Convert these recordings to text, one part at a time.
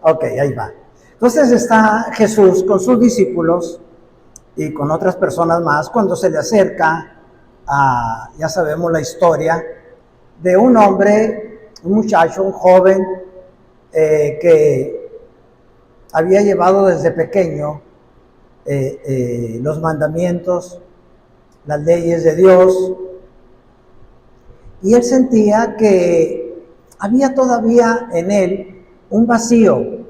Ok, ahí va. Entonces está Jesús con sus discípulos y con otras personas más cuando se le acerca a, ya sabemos la historia, de un hombre, un muchacho, un joven que había llevado desde pequeño los mandamientos, las leyes de Dios, y él sentía que había todavía en él un vacío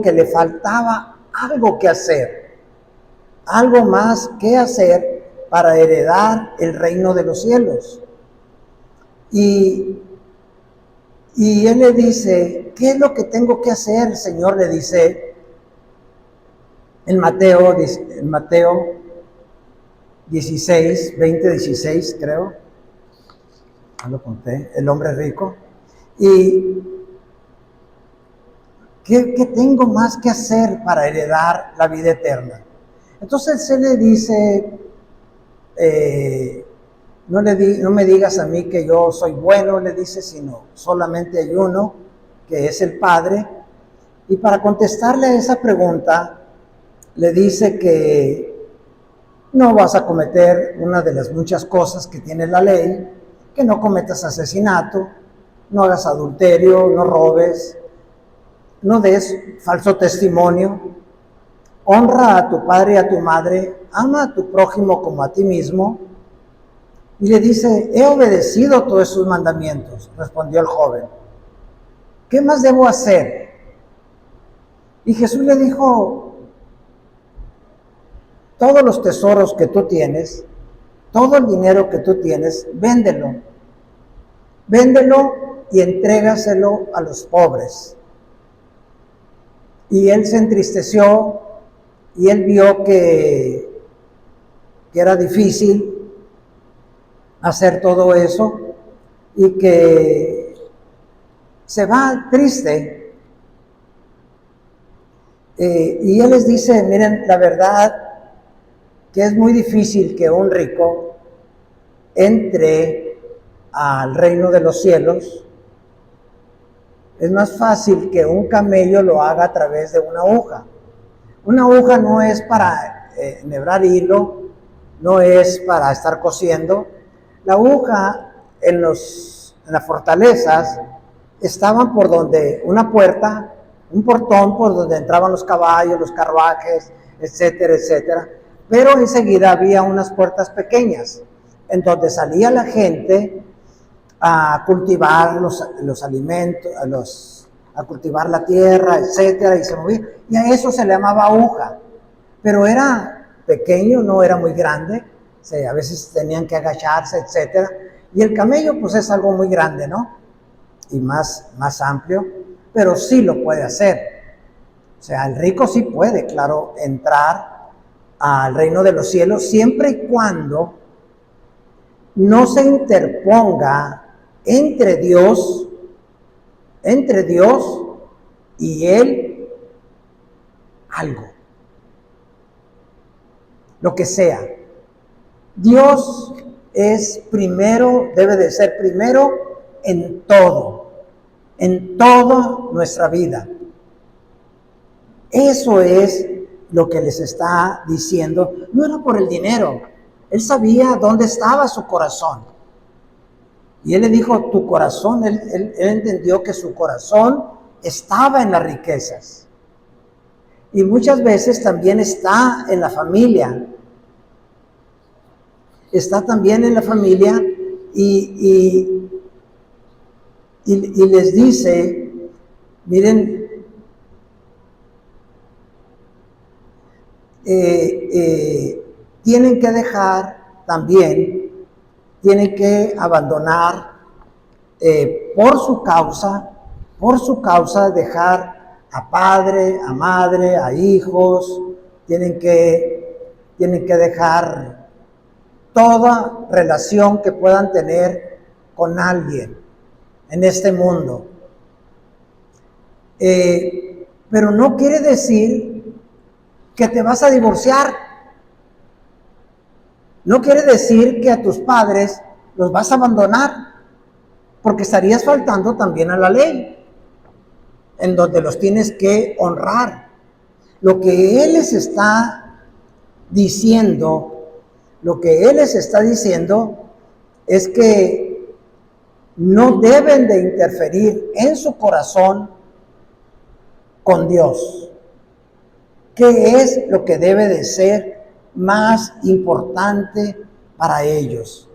que le faltaba algo que hacer, algo más que hacer para heredar el reino de los cielos. Y él le dice, ¿qué es lo que tengo que hacer? El Señor le dice en Mateo 16, 20, 16 creo, lo conté, el hombre rico. Y ¿qué tengo más que hacer para heredar la vida eterna? Entonces se le dice, no me digas a mí que yo soy bueno, le dice, sino solamente hay uno, que es el Padre. Y para contestarle a esa pregunta, le dice que no vas a cometer una de las muchas cosas que tiene la ley, que no cometas asesinato, no hagas adulterio, no robes, no des falso testimonio, honra a tu padre y a tu madre, ama a tu prójimo como a ti mismo. Y le dice, he obedecido todos esos mandamientos, respondió el joven. ¿Qué más debo hacer? Y Jesús le dijo, todos los tesoros que tú tienes, todo el dinero que tú tienes, véndelo y entrégaselo a los pobres. Y él se entristeció y él vio que era difícil hacer todo eso y que se va triste. Y él les dice, miren, la verdad que es muy difícil que un rico entre al reino de los cielos. Es más fácil que un camello lo haga a través de una aguja. Una aguja no es para enhebrar hilo, no es para estar cosiendo. La aguja en las fortalezas estaban por donde una puerta, un portón por donde entraban los caballos, los carruajes, etcétera, etcétera. Pero enseguida había unas puertas pequeñas en donde salía la gente a cultivar los alimentos, a cultivar la tierra, etcétera, y se movía. Y a eso se le llamaba aguja. Pero era pequeño, no era muy grande. O sea, a veces tenían que agacharse, etcétera. Y el camello, pues es algo muy grande, ¿no? Y más amplio, pero sí lo puede hacer. O sea, el rico sí puede, claro, entrar al reino de los cielos siempre y cuando no se interponga entre Dios y él algo, lo que sea. Dios es primero, debe de ser primero en toda nuestra vida. Eso es lo que les está diciendo. No era por el dinero, él sabía dónde estaba su corazón. Y él le dijo, tu corazón, él entendió que su corazón estaba en las riquezas. Y muchas veces también está en la familia. Está también en la familia y les dice, miren, tienen que dejar también, tienen que abandonar por su causa dejar a padre, a madre, a hijos, tienen que dejar toda relación que puedan tener con alguien en este mundo. Pero no quiere decir que te vas a divorciar. No quiere decir que a tus padres los vas a abandonar, porque estarías faltando también a la ley. en donde los tienes que honrar. Lo que Él les está diciendo, es que no deben de interferir en su corazón con Dios. ¿Qué es lo que debe de ser más importante para ellos?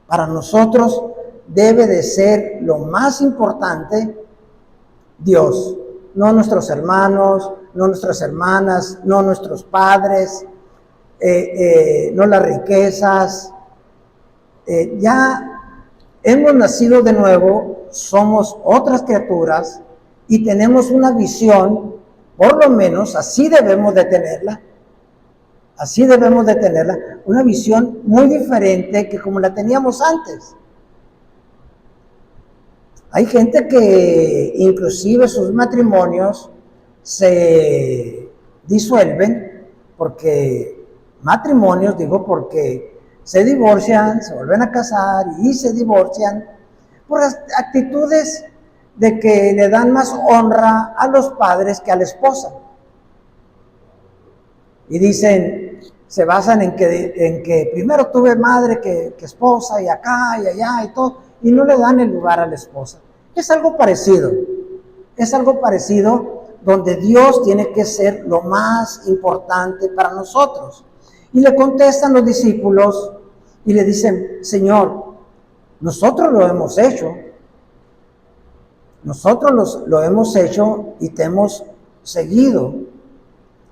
Para nosotros debe de ser lo más importante Dios, no nuestros hermanos, no nuestras hermanas, no nuestros padres, no las riquezas. Ya hemos nacido de nuevo, somos otras criaturas y tenemos una visión, por lo menos así debemos de tenerla, una visión muy diferente que como la teníamos antes. Hay gente que inclusive sus matrimonios se disuelven porque se divorcian, se vuelven a casar y se divorcian por actitudes de que le dan más honra a los padres que a la esposa. Y dicen, se basan en que primero tuve madre que esposa y acá y allá y todo, y no le dan el lugar a la esposa. Es algo parecido donde Dios tiene que ser lo más importante para nosotros. Y le contestan los discípulos y le dicen, Señor, nosotros lo hemos hecho y te hemos seguido.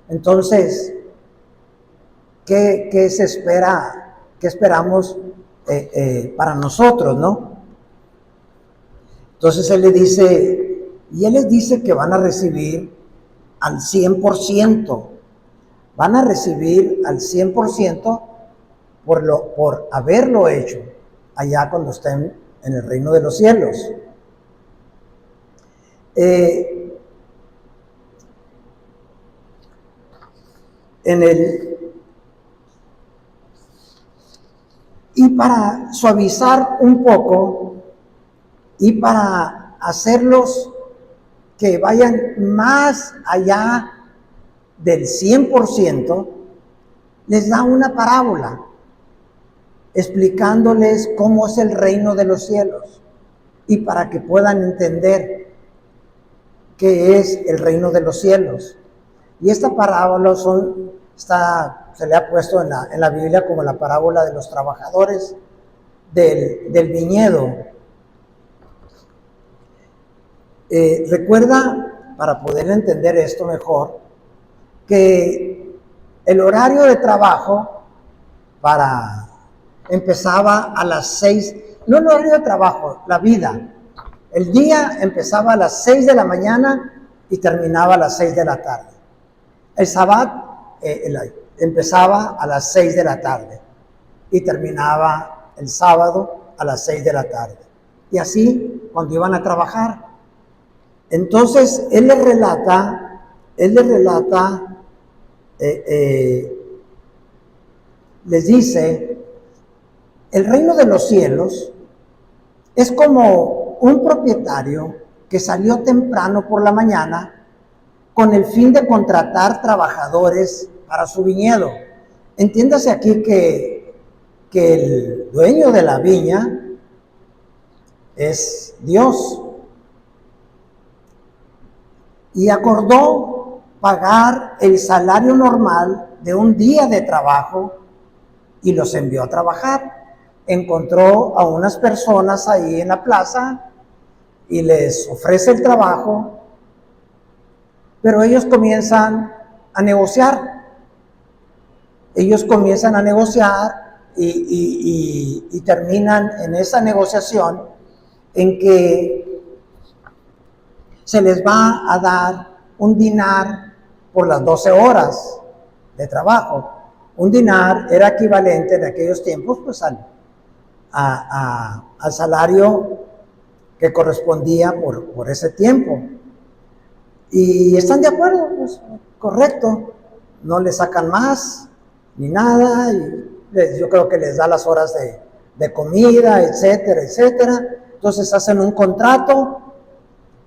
Entonces, ¿qué se espera? ¿Qué esperamos para nosotros, no? Entonces Él les dice que van a recibir al 100%. Van a recibir al 100% por haberlo hecho allá cuando estén en el reino de los cielos. Y para suavizar un poco y para hacerlos que vayan más allá del 100%, les da una parábola explicándoles cómo es el reino de los cielos y para que puedan entender qué es el reino de los cielos. Y esta parábola se le ha puesto en la Biblia como la parábola de los trabajadores del viñedo. Recuerda, para poder entender esto mejor, que el horario de trabajo empezaba a las 6, no el horario de trabajo, la vida. El día empezaba a las 6 de la mañana y terminaba a las 6 de la tarde. El sábado empezaba a las 6 de la tarde y terminaba el sábado a las 6 de la tarde. Y así cuando iban a trabajar. Entonces él les relata, les dice, el reino de los cielos es como un propietario que salió temprano por la mañana con el fin de contratar trabajadores para su viñedo. Entiéndase aquí que el dueño de la viña es Dios. Y acordó pagar el salario normal de un día de trabajo y los envió a trabajar. Encontró a unas personas ahí en la plaza y les ofrece el trabajo, pero ellos comienzan a negociar. Y terminan en esa negociación en que se les va a dar un dinar por las 12 horas de trabajo. Un dinar era equivalente en aquellos tiempos pues al salario que correspondía por ese tiempo. Y están de acuerdo, pues correcto, no le sacan más ni nada, y yo creo que les da las horas de comida, etcétera, etcétera. Entonces hacen un contrato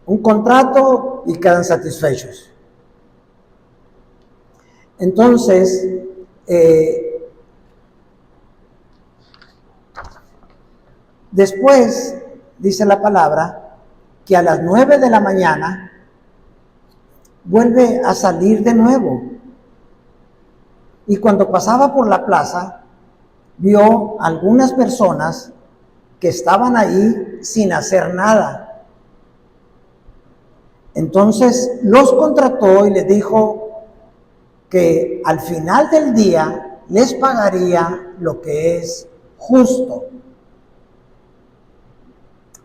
un contrato y quedan satisfechos. Entonces, después, dice la palabra, que a las 9 de la mañana vuelve a salir de nuevo. Y cuando pasaba por la plaza, vio algunas personas que estaban ahí sin hacer nada. Entonces los contrató y les dijo que al final del día les pagaría lo que es justo.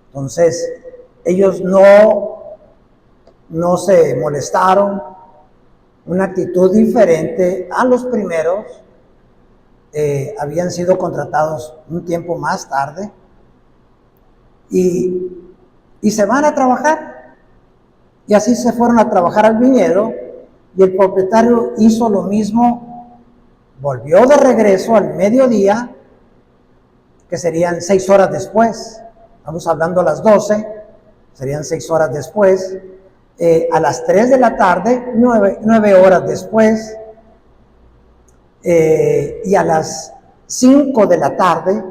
Entonces ellos no se molestaron, una actitud diferente a los primeros. Habían sido contratados un tiempo más tarde y se van a trabajar. Y así se fueron a trabajar al viñedo y el propietario hizo lo mismo, volvió de regreso al mediodía, que serían 6 horas después. Estamos hablando a las 12, serían 6 horas después. A las 3 de la tarde, 9 horas después. Y a las 5 de la tarde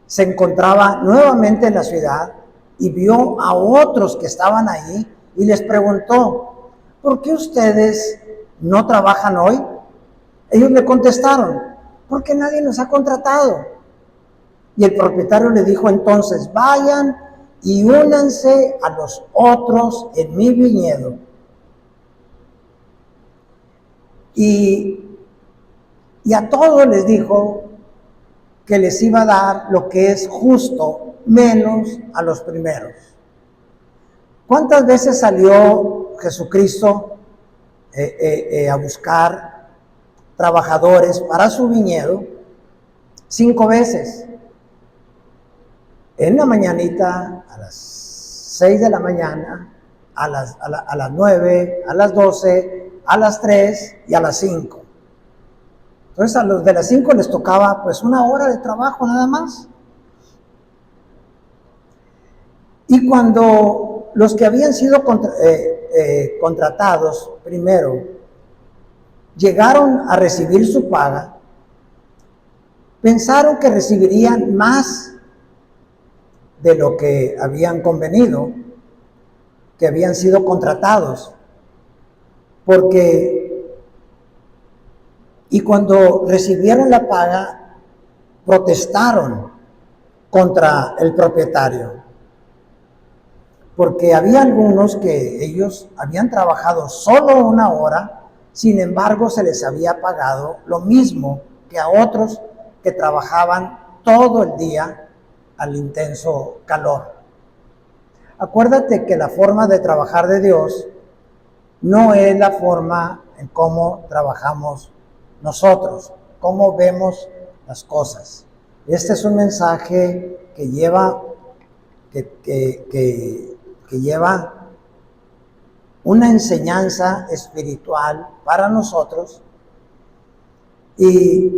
se encontraba nuevamente en la ciudad y vio a otros que estaban ahí y les preguntó: ¿por qué ustedes no trabajan hoy? Ellos le contestaron: porque nadie nos ha contratado. Y el propietario le dijo entonces: vayan y únanse a los otros en mi viñedo. Y a todos les dijo que les iba a dar lo que es justo, menos a los primeros. ¿Cuántas veces salió Jesucristo a buscar trabajadores para su viñedo? 5 veces. En la mañanita, a las 6 de la mañana, a las 9, a las 12, a las 3 y a las 5. Entonces a los de las 5 les tocaba pues 1 hora de trabajo nada más. Y cuando los que habían sido contratados primero llegaron a recibir su paga, pensaron que recibirían más de lo que habían convenido, que habían sido contratados, y cuando recibieron la paga, protestaron contra el propietario, porque había algunos que ellos habían trabajado solo 1 hora, sin embargo se les había pagado lo mismo que a otros que trabajaban todo el día al intenso calor. Acuérdate que la forma de trabajar de Dios no es la forma en cómo trabajamos nosotros, cómo vemos las cosas. Este es un mensaje que lleva una enseñanza espiritual para nosotros. Y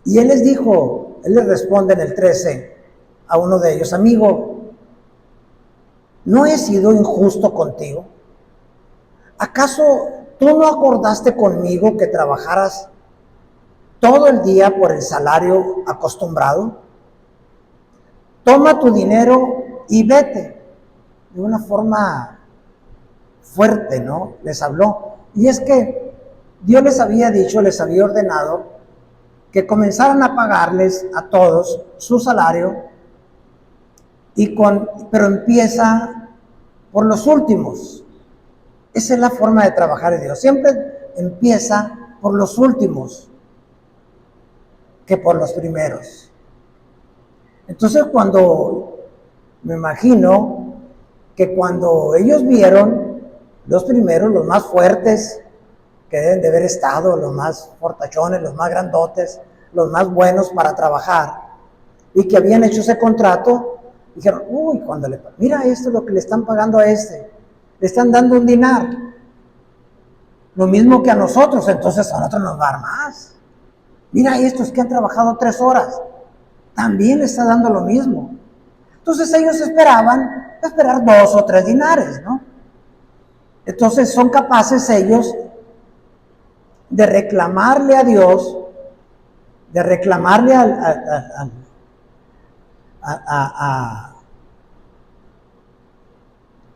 él les dijo, él les responde en el 13 a uno de ellos: amigo, ¿no he sido injusto contigo? ¿Acaso tú no acordaste conmigo que trabajaras todo el día por el salario acostumbrado? Toma tu dinero y vete. De una forma fuerte, ¿no? Les habló. Y es que Dios les había dicho, les había ordenado que comenzaran a pagarles a todos su salario, pero empieza por los últimos. Esa es la forma de trabajar de Dios. Siempre empieza por los últimos que por los primeros. Entonces me imagino que cuando ellos vieron, los primeros, los más fuertes, que deben de haber estado, los más fortachones, los más grandotes, los más buenos para trabajar, y que habían hecho ese contrato, dijeron: uy, mira, esto es lo que le están pagando a este, le están dando un dinar, lo mismo que a nosotros, entonces a nosotros nos va a dar más. Mira, estos que han trabajado 3 horas, también le está dando lo mismo. Entonces ellos esperaban esperar 2 o 3 dinares, ¿no? Entonces son capaces ellos de reclamarle a Dios, de reclamarle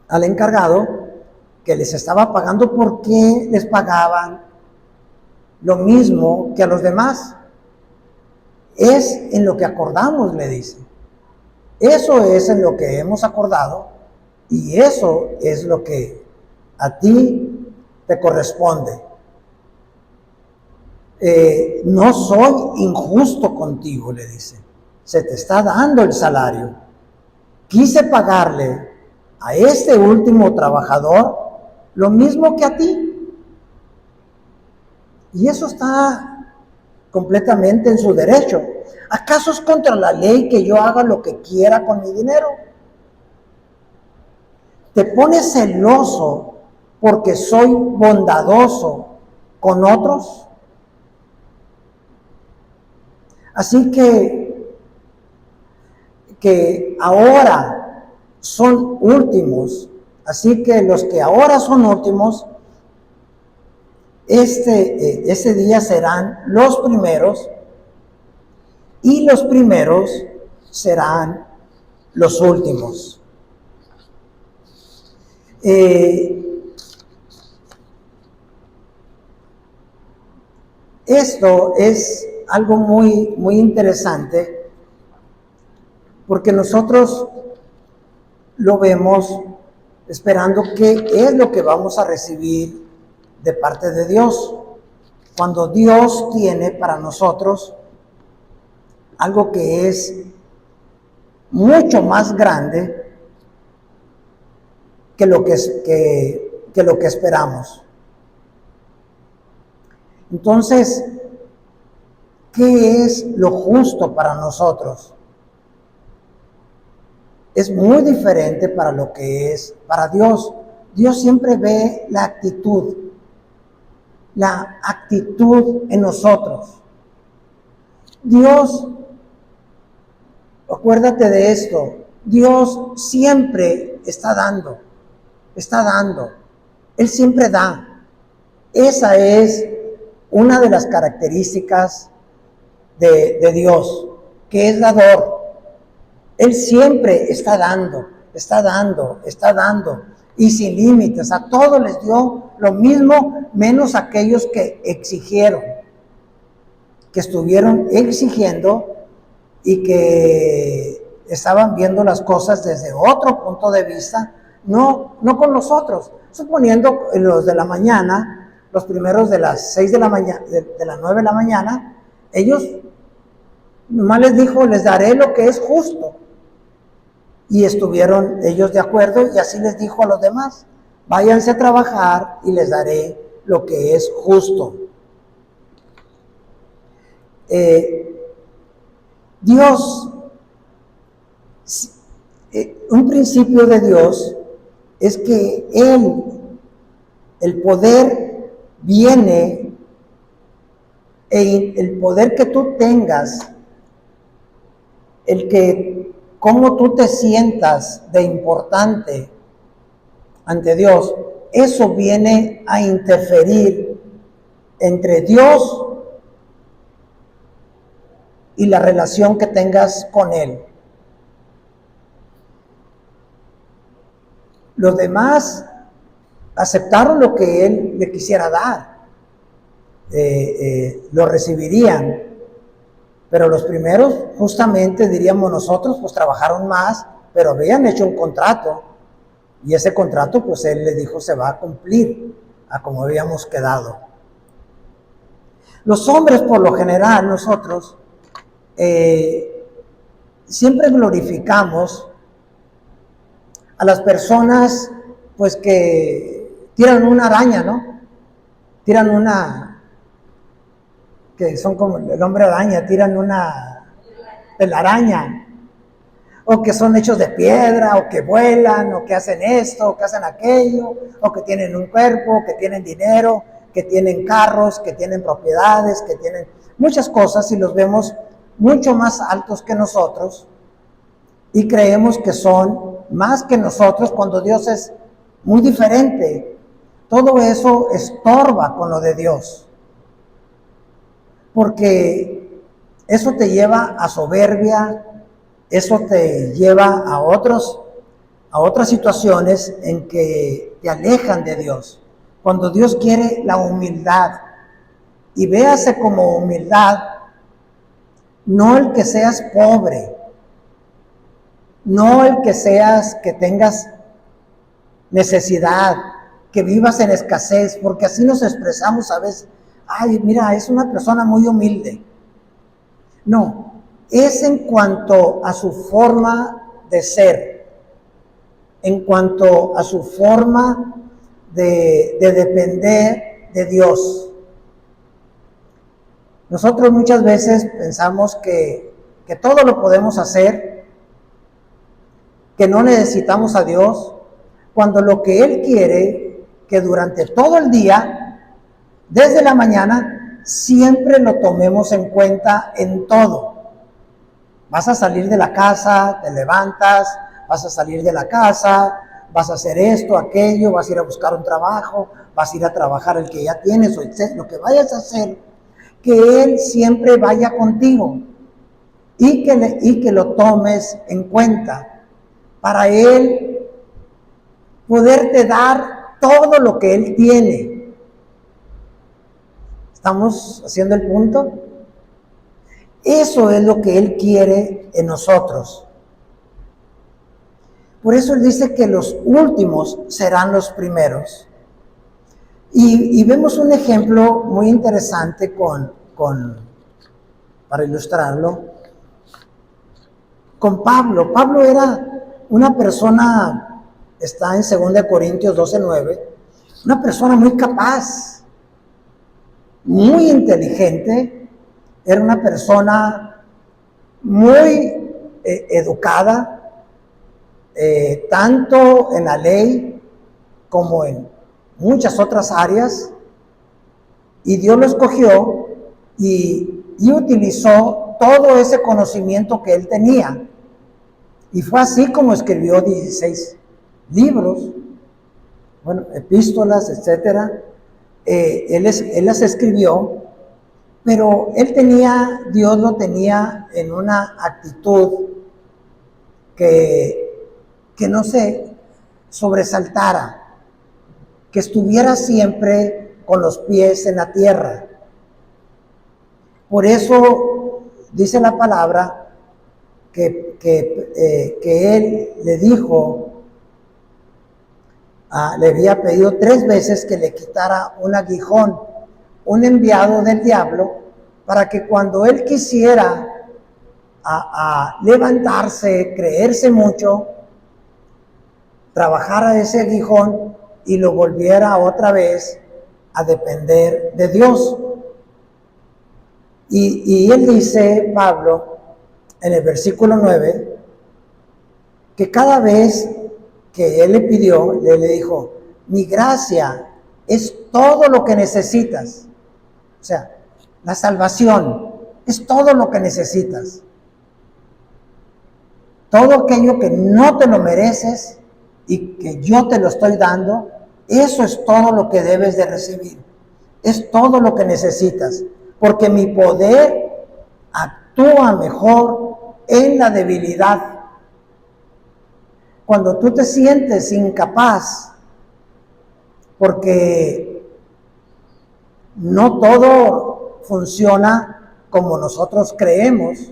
al encargado que les estaba pagando, porque les pagaban lo mismo que a los demás. Es en lo que acordamos, le dice. Eso es en lo que hemos acordado y eso es lo que a ti te corresponde. No soy injusto contigo, le dice. Se te está dando el salario. Quise pagarle a este último trabajador lo mismo que a ti. Y eso está completamente en su derecho. ¿Acaso es contra la ley que yo haga lo que quiera con mi dinero? ¿Te pones celoso porque soy bondadoso con otros? Así que ahora son últimos. Así que los que ahora son últimos, ese día serán los primeros, y los primeros serán los últimos. Esto es algo muy, muy interesante, porque nosotros lo vemos esperando qué es lo que vamos a recibir de parte de Dios, cuando Dios tiene para nosotros algo que es mucho más grande que lo que esperamos. Entonces, ¿qué es lo justo para nosotros? Es muy diferente para lo que es para Dios. Dios siempre ve la actitud en nosotros. Dios, acuérdate de esto, Dios siempre está dando. Él siempre da. Esa es una de las características de Dios, que es dador. Él siempre está dando, y sin límites. A todos les dio lo mismo, menos aquellos que exigieron, que estuvieron exigiendo y que estaban viendo las cosas desde otro punto de vista, no con nosotros. Suponiendo los de la mañana, los primeros de las 6 de la mañana, de las 9 de la mañana, ellos nomás les dijo, les daré lo que es justo. Y estuvieron ellos de acuerdo, y así les dijo a los demás, váyanse a trabajar y les daré lo que es justo. Dios, un principio de Dios es que el poder viene, el poder que tú tengas, cómo tú te sientas de importante ante Dios, eso viene a interferir entre Dios y la relación que tengas con Él. Los demás aceptaron lo que Él le quisiera dar, lo recibirían. Pero los primeros, justamente diríamos nosotros, pues trabajaron más, pero habían hecho un contrato. Y ese contrato, pues Él le dijo, se va a cumplir a como habíamos quedado. Los hombres, por lo general, nosotros siempre glorificamos a las personas, pues que tiran una araña, ¿no? Que son como el hombre araña, tiran una telaraña, o que son hechos de piedra, o que vuelan, o que hacen esto, o que hacen aquello, o que tienen un cuerpo, que tienen dinero, que tienen carros, que tienen propiedades, que tienen muchas cosas, y los vemos mucho más altos que nosotros, y creemos que son más que nosotros cuando Dios es muy diferente. Todo eso estorba con lo de Dios, porque eso te lleva a soberbia, eso te lleva a otras situaciones en que te alejan de Dios. Cuando Dios quiere la humildad, y véase como humildad, no el que seas pobre, no el que tengas necesidad, que vivas en escasez, porque así nos expresamos a veces. Ay, mira, es una persona muy humilde. No, es en cuanto a su forma de ser, en cuanto a su forma de depender de Dios. Nosotros muchas veces pensamos que todo lo podemos hacer, que no necesitamos a Dios, cuando lo que Él quiere, que durante todo el día, desde la mañana, siempre lo tomemos en cuenta en todo. Vas a salir de la casa, te levantas, vas a salir de la casa, vas a hacer esto, aquello, vas a ir a buscar un trabajo, vas a ir a trabajar el que ya tienes, o lo que vayas a hacer, que Él siempre vaya contigo y que lo tomes en cuenta para Él poderte dar todo lo que Él tiene. ¿Estamos haciendo el punto? Eso es lo que Él quiere en nosotros. Por eso Él dice que los últimos serán los primeros. Y vemos un ejemplo muy interesante para ilustrarlo, con Pablo. Pablo era una persona, está en 2 Corintios 12:9, una persona muy capaz, muy inteligente, era una persona muy educada, tanto en la ley como en muchas otras áreas, y Dios lo escogió y utilizó todo ese conocimiento que él tenía, y fue así como escribió 16 libros, bueno, epístolas, etcétera. Él las escribió, pero Dios lo tenía en una actitud que no se sobresaltara, que estuviera siempre con los pies en la tierra. Por eso dice la palabra que él le dijo, le había pedido 3 veces que le quitara un aguijón, un enviado del diablo, para que cuando él quisiera levantarse, creerse mucho, trabajara ese aguijón y lo volviera otra vez a depender de Dios. Y él dice, Pablo, en el versículo 9, que cada vez que él le pidió, le dijo, mi gracia es todo lo que necesitas. O sea, la salvación es todo lo que necesitas. Todo aquello que no te lo mereces y que yo te lo estoy dando, eso es todo lo que debes de recibir. Es todo lo que necesitas. Porque mi poder actúa mejor en la debilidad. Cuando tú te sientes incapaz, porque no todo funciona como nosotros creemos,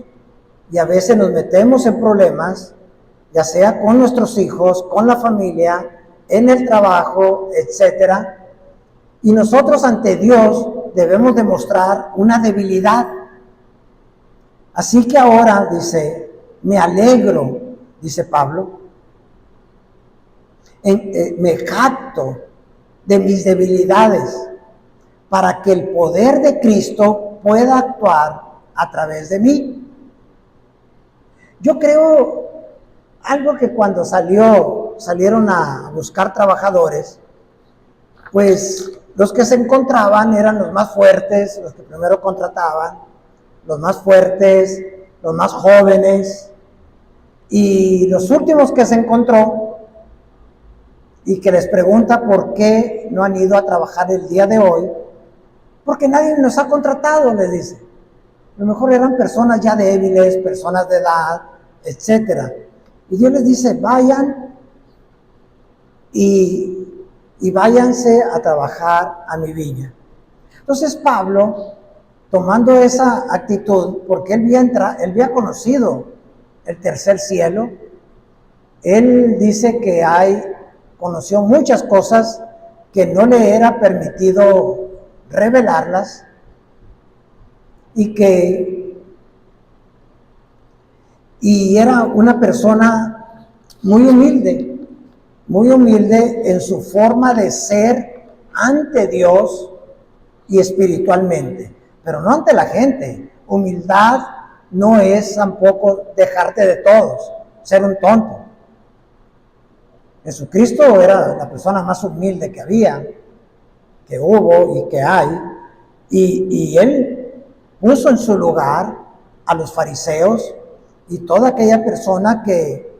y a veces nos metemos en problemas, ya sea con nuestros hijos, con la familia, en el trabajo, etcétera. Y nosotros ante Dios debemos demostrar una debilidad. Así que ahora, dice, me alegro, dice Pablo, me jacto de mis debilidades, para que el poder de Cristo pueda actuar a través de mí. Yo creo algo que cuando salieron a buscar trabajadores, pues los que se encontraban eran los más fuertes, los que primero contrataban, los más fuertes, los más jóvenes, Y los últimos que se encontró y que les pregunta por qué no han ido a trabajar el día de hoy, porque nadie nos ha contratado, les dice. A lo mejor eran personas ya débiles, personas de edad, etcétera. Y Dios les dice, vayan y váyanse a trabajar a mi viña. Entonces Pablo, tomando esa actitud, porque él había conocido el tercer cielo, él dice que conoció muchas cosas que no le era permitido revelarlas y era una persona muy humilde en su forma de ser ante Dios y espiritualmente, pero no ante la gente. Humildad no es tampoco dejarte de todos, ser un tonto. Jesucristo era la persona más humilde que había, que hubo y que hay, y él puso en su lugar a los fariseos y toda aquella persona que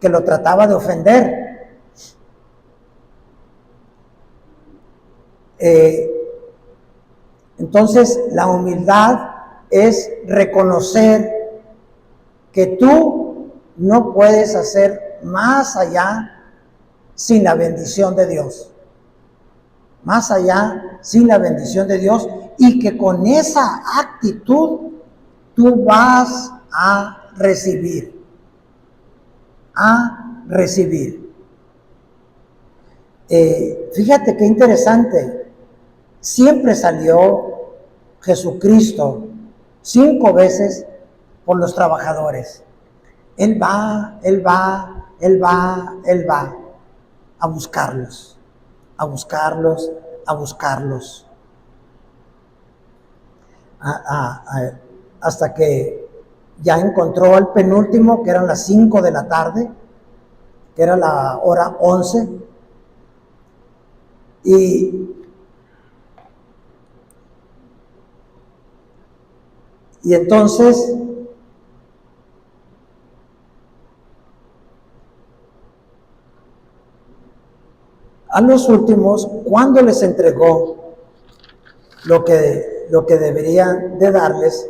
lo trataba de ofender. Entonces, la humildad es reconocer que tú no puedes hacer más allá sin la bendición de Dios. Más allá sin la bendición de Dios, y que con esa actitud tú vas a recibir. Fíjate qué interesante. Siempre salió Jesucristo 5 veces por los trabajadores. Él va a buscarlos. Hasta que ya encontró al penúltimo, que eran las 5 de la tarde, que era la hora 11, y entonces a los últimos, cuando les entregó lo que deberían de darles,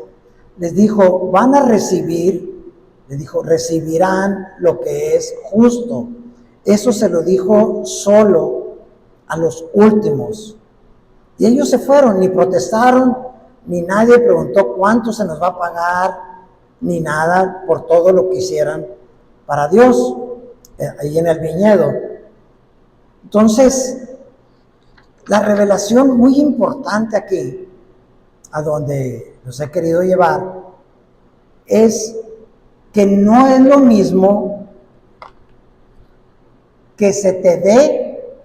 les dijo, van a recibir, les dijo, recibirán lo que es justo. Eso se lo dijo solo a los últimos. Y ellos se fueron, ni protestaron, ni nadie preguntó cuánto se nos va a pagar, ni nada por todo lo que hicieran para Dios, ahí en el viñedo. Entonces, la revelación muy importante aquí, a donde los he querido llevar, es que no es lo mismo que se te dé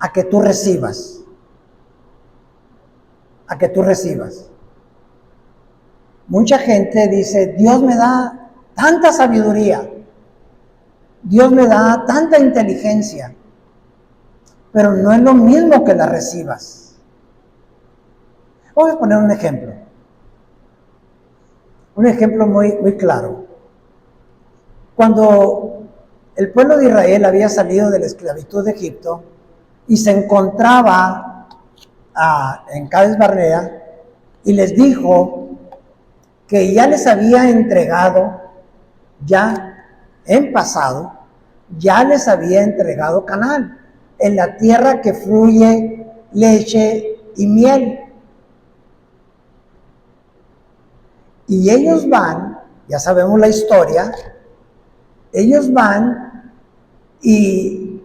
a que tú recibas. Mucha gente dice, Dios me da tanta sabiduría, Dios me da tanta inteligencia, pero no es lo mismo que la recibas. Voy a poner un ejemplo muy claro. Cuando el pueblo de Israel había salido de la esclavitud de Egipto y se encontraba en Cades Barnea, y les dijo que ya les había entregado, ya en pasado, ya les había entregado Canaán, en la tierra que fluye leche y miel. Y ellos van, ya sabemos la historia, ellos van y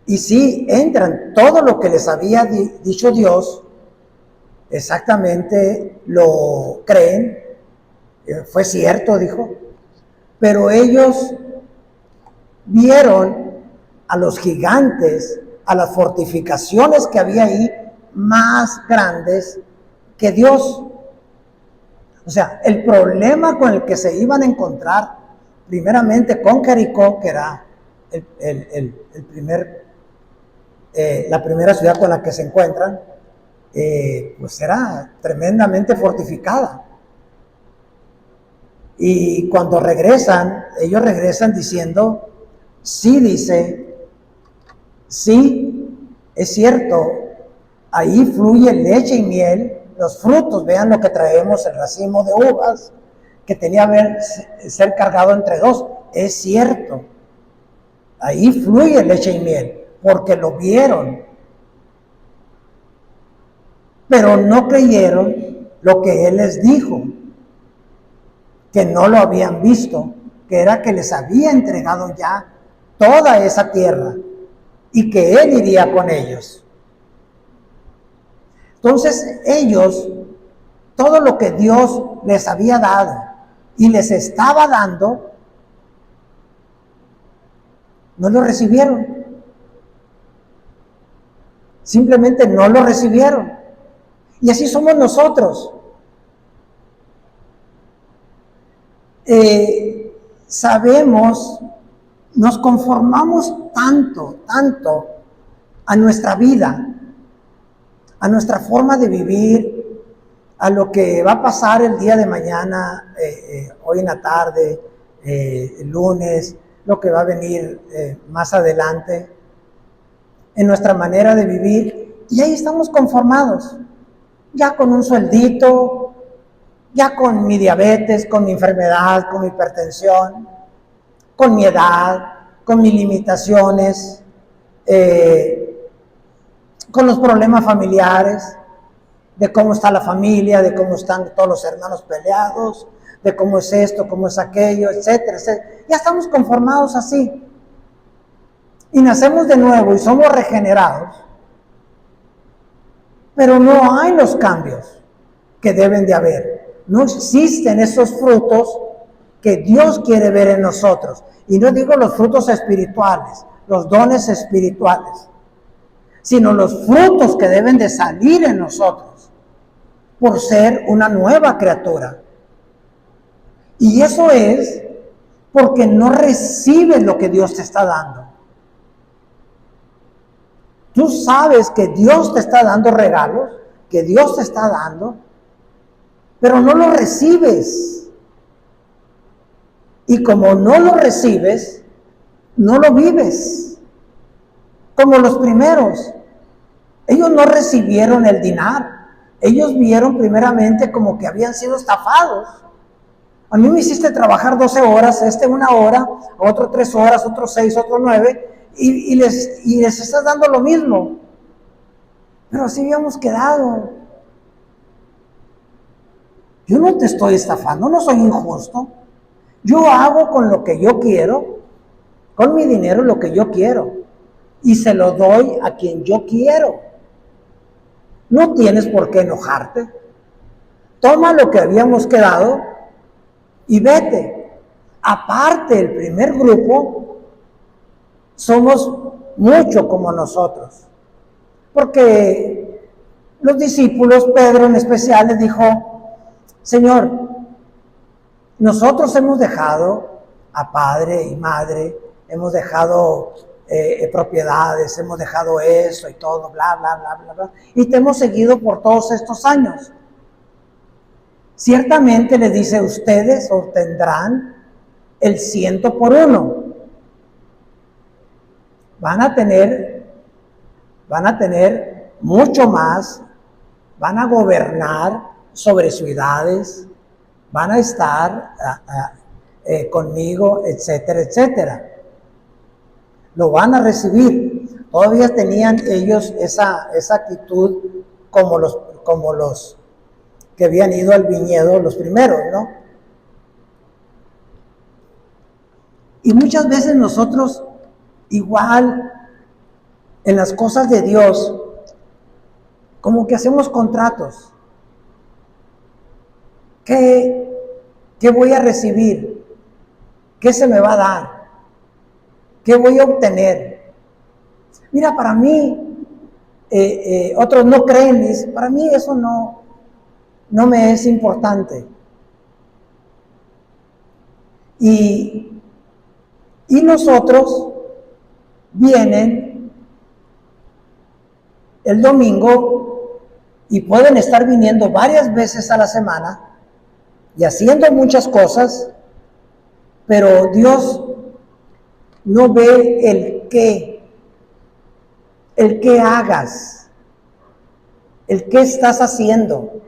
sí, entran, todo lo que les había dicho Dios, exactamente lo creen, fue cierto, dijo, pero ellos vieron a los gigantes, a las fortificaciones que había ahí, más grandes que Dios. O sea, el problema con el que se iban a encontrar, primeramente con Jericó, que era la primera ciudad con la que se encuentran, pues era tremendamente fortificada. Y cuando regresan, ellos regresan diciendo, sí, dice, sí, es cierto, ahí fluye leche y miel, los frutos, vean lo que traemos, el racimo de uvas, que tenía que ser cargado entre dos, es cierto, ahí fluye leche y miel, porque lo vieron, pero no creyeron lo que él les dijo, que no lo habían visto, que era que les había entregado ya toda esa tierra y que él iría con ellos. Entonces ellos, todo lo que Dios les había dado y les estaba dando, no lo recibieron. Simplemente no lo recibieron. Y así somos nosotros. Sabemos, nos conformamos tanto a nuestra vida, a nuestra forma de vivir, a lo que va a pasar el día de mañana, hoy en la tarde, el lunes, lo que va a venir más adelante, en nuestra manera de vivir, y ahí estamos conformados, ya con un sueldito, ya con mi diabetes, con mi enfermedad, con mi hipertensión, con mi edad, con mis limitaciones, con los problemas familiares, de cómo está la familia, de cómo están todos los hermanos peleados, de cómo es esto, cómo es aquello, etcétera, etcétera. Ya estamos conformados así. Y nacemos de nuevo y somos regenerados. Pero no hay los cambios que deben de haber. No existen esos frutos que Dios quiere ver en nosotros. Y no digo los frutos espirituales, los dones espirituales, sino los frutos que deben de salir en nosotros por ser una nueva criatura. Y eso es porque no recibes lo que Dios te está dando. Tú sabes que Dios te está dando regalos, que Dios te está dando, pero no lo recibes. Y como no lo recibes, no lo vives. Como los primeros. Ellos no recibieron el dinar. Ellos vieron primeramente como que habían sido estafados. A mí me hiciste trabajar 12 horas, 1 hora, otro 3 horas, otro 6, otro 9, y les estás dando lo mismo. Pero así habíamos quedado. Yo no te estoy estafando, no soy injusto. Yo hago con lo que yo quiero, con mi dinero lo que yo quiero, y se lo doy a quien yo quiero. No tienes por qué enojarte. Toma lo que habíamos quedado y vete. Aparte, el primer grupo, somos mucho como nosotros. Porque los discípulos, Pedro en especial, les dijo, Señor, nosotros hemos dejado a padre y madre, hemos dejado propiedades, hemos dejado eso y todo, bla, bla, bla, bla, bla, y te hemos seguido por todos estos años. Ciertamente les dice, ustedes obtendrán el 100 por 1. Van a tener mucho más, van a gobernar sobre ciudades, van a estar conmigo, etcétera, etcétera. Lo van a recibir. Todavía tenían ellos esa actitud como los que habían ido al viñedo, los primeros, ¿no? Y muchas veces nosotros, igual, en las cosas de Dios, como que hacemos contratos. ¿Qué voy a recibir? ¿Qué se me va a dar? ¿Qué voy a obtener? Mira, para mí, otros no creen, para mí eso no me es importante. Y nosotros vienen el domingo y pueden estar viniendo varias veces a la semana y haciendo muchas cosas, pero Dios no ve el qué hagas, el qué estás haciendo.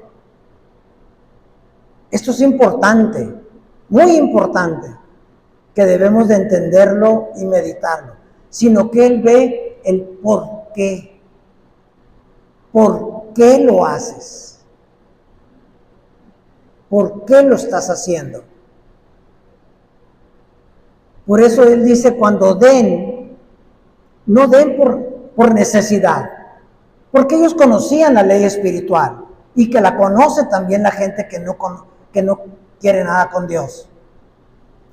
Esto es importante, muy importante, que debemos de entenderlo y meditarlo, sino que Él ve el por qué. ¿Por qué lo haces? ¿Por qué lo estás haciendo? Por eso Él dice, cuando den, no den por necesidad, porque ellos conocían la ley espiritual y que la conoce también la gente que no quiere nada con Dios.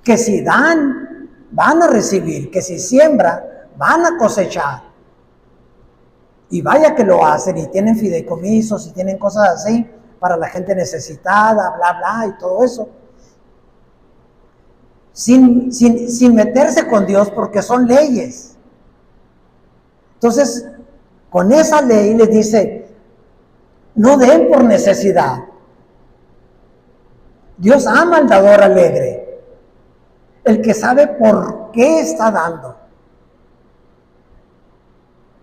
Que si dan, van a recibir, que si siembran, van a cosechar. Y vaya que lo hacen, y tienen fideicomisos, y tienen cosas así, para la gente necesitada, bla, bla, y todo eso. Sin meterse con Dios, porque son leyes. Entonces, con esa ley les dice, no den por necesidad. Dios ama al dador alegre, el que sabe por qué está dando,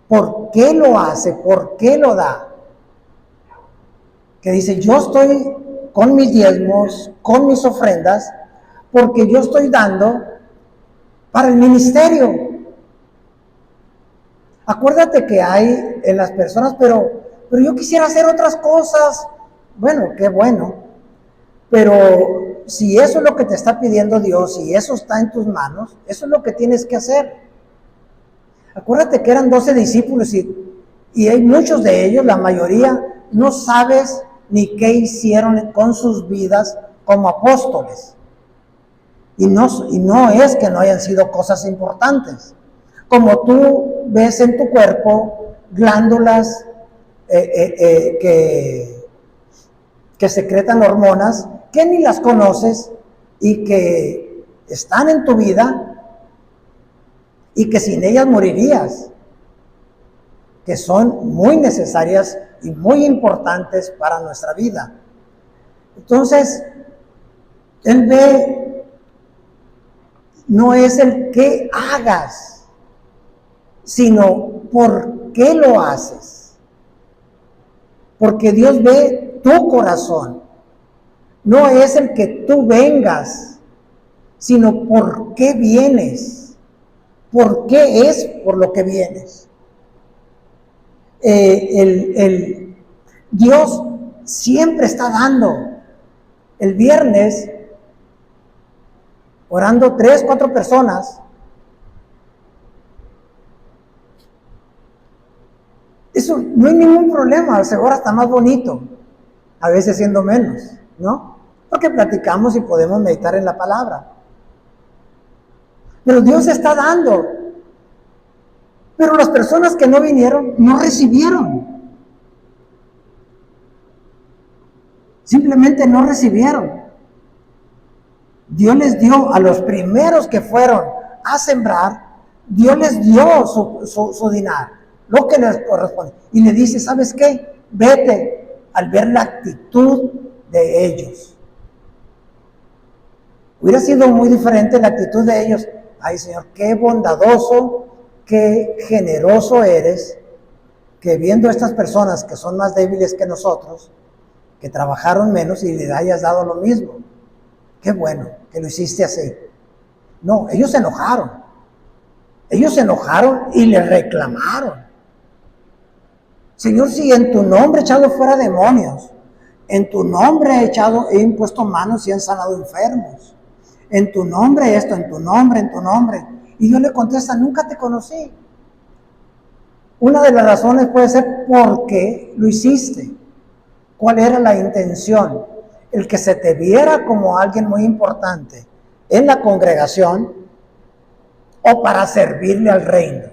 por qué lo hace, por qué lo da. Que dice, yo estoy con mis diezmos, con mis ofrendas, porque yo estoy dando para el ministerio. Acuérdate que hay en las personas, pero yo quisiera hacer otras cosas. Bueno, qué bueno. Pero si eso es lo que te está pidiendo Dios y eso está en tus manos, eso es lo que tienes que hacer. Acuérdate que eran 12 discípulos y hay muchos de ellos, la mayoría, no sabes ni qué hicieron con sus vidas como apóstoles. Y no es que no hayan sido cosas importantes. Como tú ves en tu cuerpo glándulas que secretan hormonas que ni las conoces y que están en tu vida y que sin ellas morirías, que son muy necesarias y muy importantes para nuestra vida. Entonces, Él ve, no es el qué hagas, sino por qué lo haces. Porque Dios ve tu corazón. No es el que tú vengas, sino por qué vienes. ¿Por qué es por lo que vienes? Dios siempre está dando. El viernes, orando 3, 4 personas, eso no hay ningún problema, seguro está más bonito, a veces siendo menos, ¿no? Porque platicamos y podemos meditar en la palabra. Pero Dios está dando. Pero las personas que no vinieron, no recibieron. Simplemente no recibieron. Dios les dio a los primeros que fueron a sembrar, Dios les dio su dinar, lo que les corresponde. Y le dice, ¿sabes qué? Vete, al ver la actitud de ellos. Hubiera sido muy diferente la actitud de ellos. Ay, Señor, qué bondadoso, qué generoso eres, que viendo a estas personas que son más débiles que nosotros, que trabajaron menos y les hayas dado lo mismo. Qué bueno que lo hiciste así. No, ellos se enojaron. Ellos se enojaron y le reclamaron. Señor, si en tu nombre he echado fuera demonios, en tu nombre he impuesto manos y han sanado enfermos, en tu nombre esto, en tu nombre. Y Dios le contesta, nunca te conocí. Una de las razones puede ser porque lo hiciste. ¿Cuál era la intención? El que se te viera como alguien muy importante en la congregación o para servirle al reino.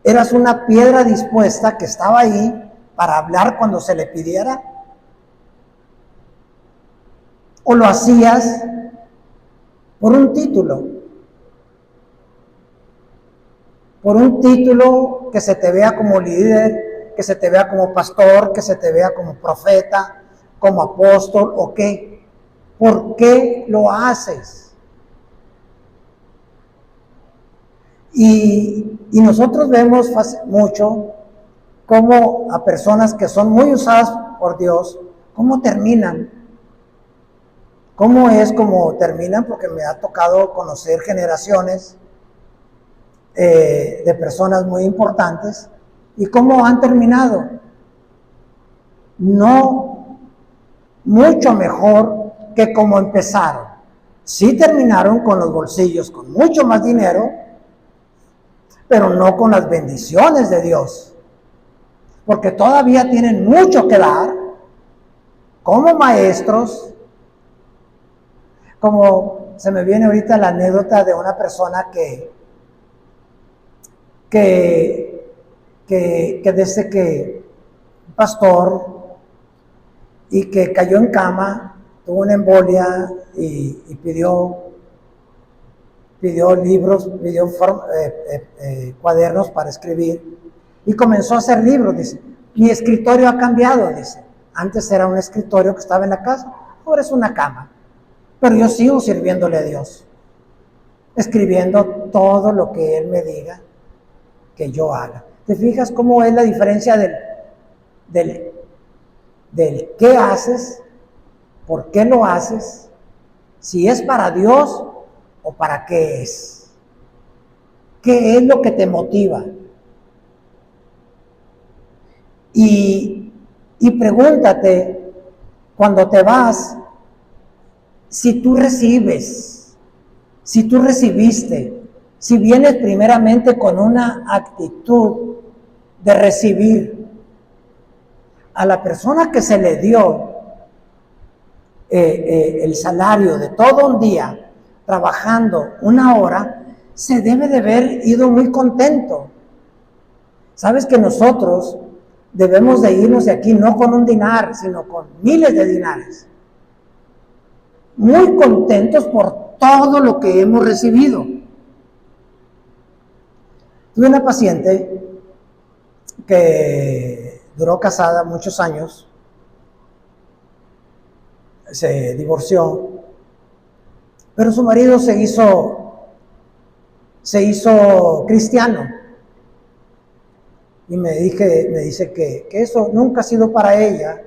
Eras una piedra dispuesta que estaba ahí para hablar cuando se le pidiera, o lo hacías por un título que se te vea como líder, que se te vea como pastor, que se te vea como profeta, como apóstol, ¿o qué? ¿Por qué lo haces? Y nosotros vemos mucho cómo a personas que son muy usadas por Dios, cómo terminan. ¿Cómo es como terminan? Porque me ha tocado conocer generaciones de personas muy importantes y cómo han terminado. No mucho mejor que como empezaron. Sí terminaron con los bolsillos con mucho más dinero, pero no con las bendiciones de Dios, porque todavía tienen mucho que dar como maestros. Como se me viene ahorita la anécdota de una persona que desde que un pastor y que cayó en cama, tuvo una embolia y pidió libros, pidió cuadernos para escribir y comenzó a hacer libros. Dice, mi escritorio ha cambiado, dice. Antes era un escritorio que estaba en la casa, ahora es una cama. Pero yo sigo sirviéndole a Dios, escribiendo todo lo que Él me diga que yo haga. ¿Te fijas cómo es la diferencia del qué haces, por qué lo haces, si es para Dios o para qué es? ¿Qué es lo que te motiva? Y pregúntate, cuando te vas, si tú recibes, si tú recibiste, si vienes primeramente con una actitud de recibir, a la persona que se le dio el salario de todo un día, trabajando una hora, se debe de haber ido muy contento. Sabes que nosotros debemos de irnos de aquí no con un dinar, sino con miles de dinares, muy contentos por todo lo que hemos recibido. Tuve una paciente que duró casada muchos años, se divorció, pero su marido se hizo cristiano. Y me dice que eso nunca ha sido para ella,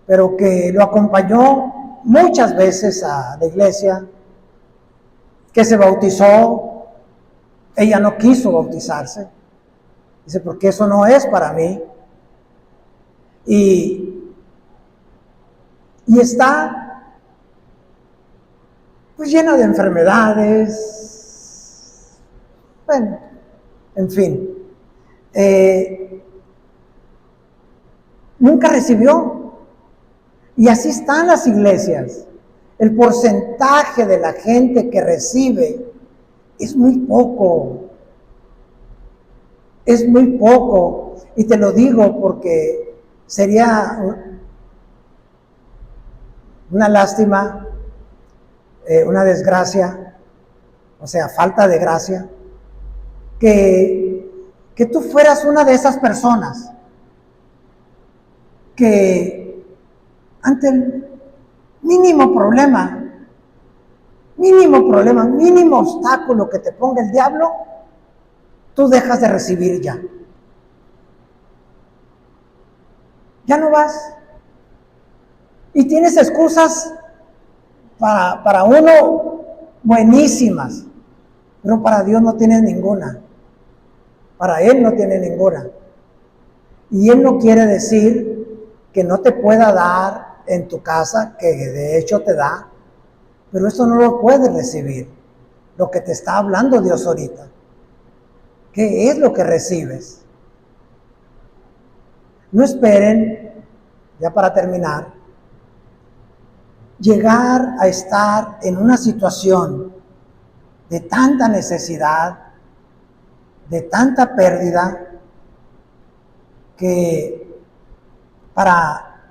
pero que lo acompañó muchas veces a la iglesia, que se bautizó. Ella no quiso bautizarse. Dice, porque eso no es para mí. Y está pues llena de enfermedades. Bueno, en fin. Nunca recibió. Y así están las iglesias. El porcentaje de la gente que recibe es muy poco. Es muy poco. Y te lo digo porque sería una lástima, una desgracia, o sea, falta de gracia, que tú fueras una de esas personas que ante el mínimo problema, mínimo obstáculo que te ponga el diablo, tú dejas de recibir ya. Ya no vas. Y tienes excusas para uno buenísimas, pero para Dios no tienes ninguna. Para Él no tiene ninguna. Y Él no quiere decir que no te pueda dar en tu casa, que de hecho te da, pero eso no lo puedes recibir. Lo que te está hablando Dios ahorita. ¿Qué es lo que recibes? No esperen, ya para terminar, llegar a estar en una situación de tanta necesidad, de tanta pérdida, que para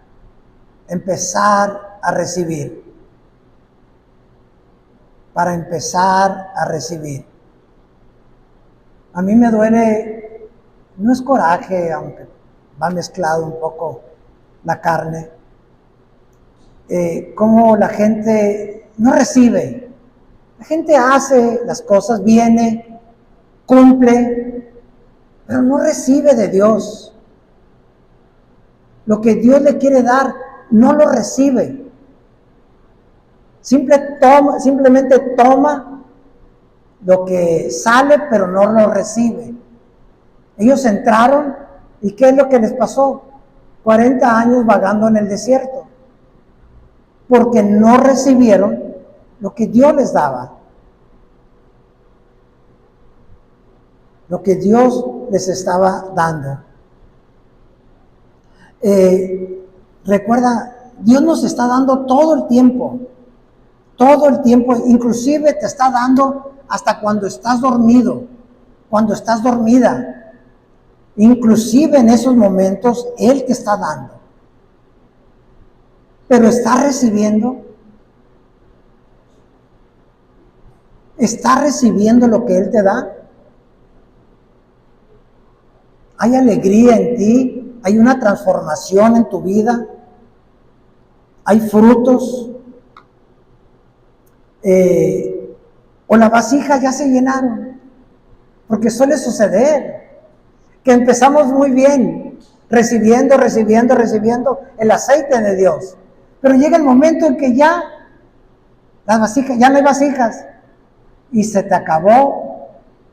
empezar a recibir, a mí me duele, no es coraje, aunque va mezclado un poco la carne, cómo la gente no recibe. La gente hace las cosas, viene, cumple, pero no recibe de Dios. Lo que Dios le quiere dar, no lo recibe. Simplemente toma lo que sale, pero no lo recibe. Ellos entraron, ¿y qué es lo que les pasó? 40 años vagando en el desierto, porque no recibieron lo que Dios les daba, lo que Dios les estaba dando. Recuerda, Dios nos está dando todo el tiempo, inclusive te está dando hasta cuando estás dormido, cuando estás dormida, inclusive en esos momentos Él te está dando. Pero ¿estás recibiendo? ¿Estás recibiendo lo que Él te da? ¿Hay alegría en ti? ¿Hay una transformación en tu vida? ¿Hay frutos? ¿O las vasijas ya se llenaron? Porque suele suceder que empezamos muy bien, recibiendo el aceite de Dios. Pero llega el momento en que ya las vasijas, ya no hay vasijas y se te acabó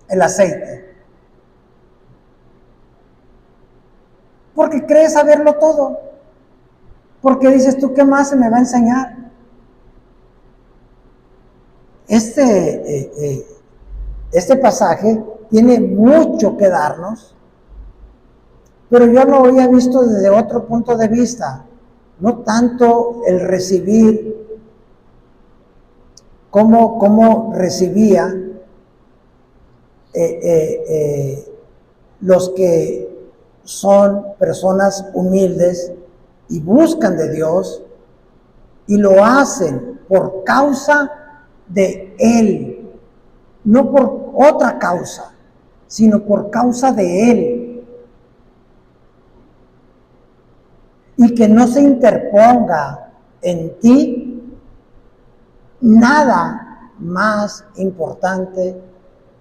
el aceite. Porque crees saberlo todo. Porque dices tú, ¿qué más se me va a enseñar? Este pasaje tiene mucho que darnos, pero yo lo había visto desde otro punto de vista, no tanto el recibir, cómo recibía los que son personas humildes y buscan de Dios y lo hacen por causa de Él, no por otra causa, sino por causa de Él. Y que no se interponga en ti nada más importante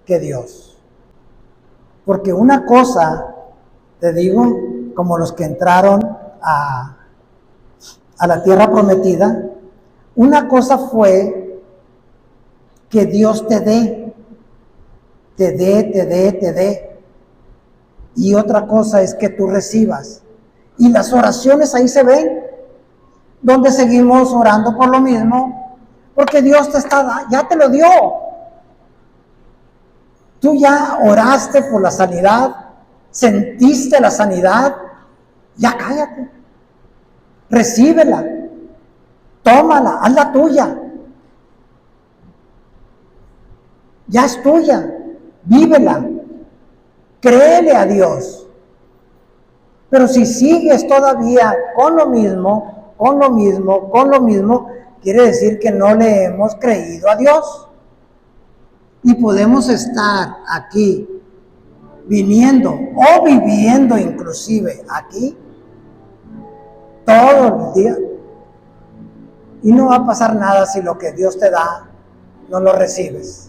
que Dios. Porque una cosa, te digo, como los que entraron a la tierra prometida, una cosa fue que Dios te dé. Y otra cosa es que tú recibas. Y las oraciones ahí se ven, donde seguimos orando por lo mismo, porque Dios ya te lo dio. Tú ya oraste por la sanidad, sentiste la sanidad, ya cállate, recíbela, tómala, hazla tuya. Ya es tuya, vívela, créele a Dios. Pero si sigues todavía con lo mismo, quiere decir que no le hemos creído a Dios. Y podemos estar aquí, viniendo o viviendo inclusive aquí, todos los días, y no va a pasar nada si lo que Dios te da no lo recibes.